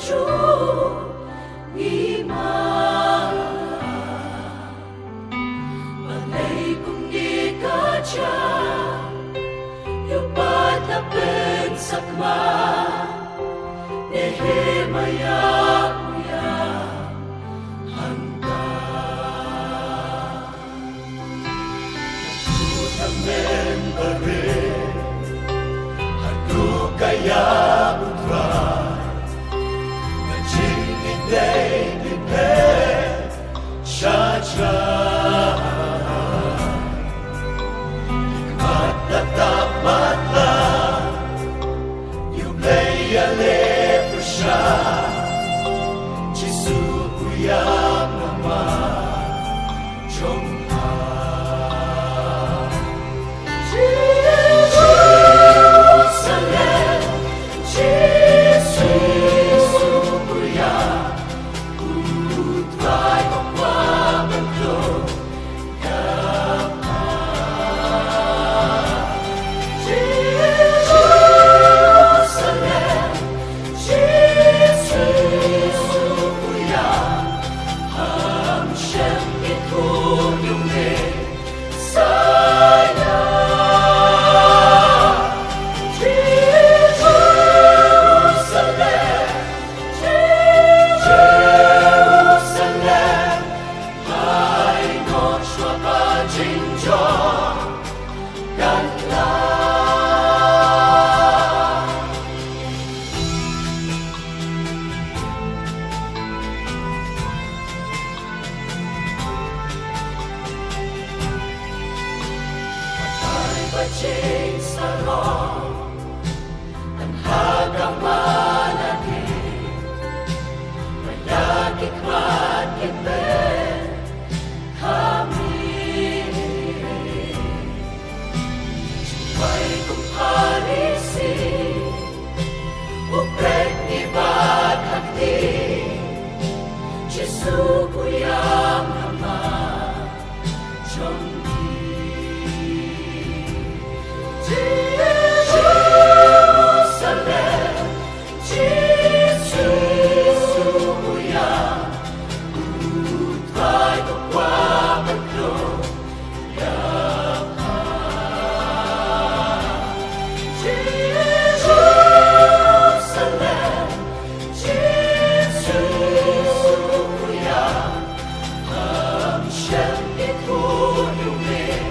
Chúa nghi mà nay kung di kaca yupat na pensakma Nehemaya kuya handa Tutamen bare hadu kaya putra Day prepare Shachra Hikmat na dapat lang Yung may alep siya Jisukuyang naman Jongha Jerusalem Jisukuyang Bajing sarong ang hagang malaki Mayag ikmat kitben kami Supay kumparisi Upek iba't hakti Jesu kuyang naman Jong Jerusalem, Jisukuyang Utay magwapaglo Jerusalem, Jisukuyang Ang siyang itunungin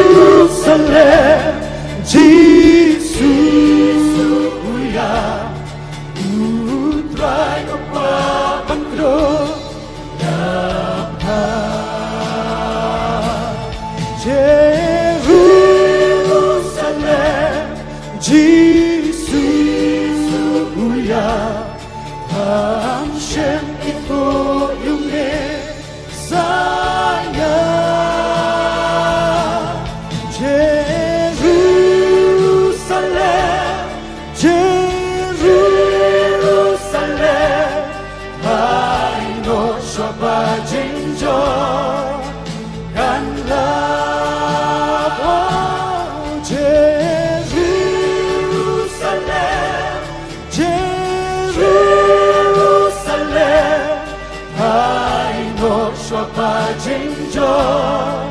Jerusalem, Jisukuyang Utray magwapaglo Jerusalem, Jisukuyang Ang siyang ituyungin saya Jerusalem, Jerusalem, ay no siya bajinjo kanlawa. Jerusalem, Jerusalem, ay no siya bajinjo ခြင်းကြောင့်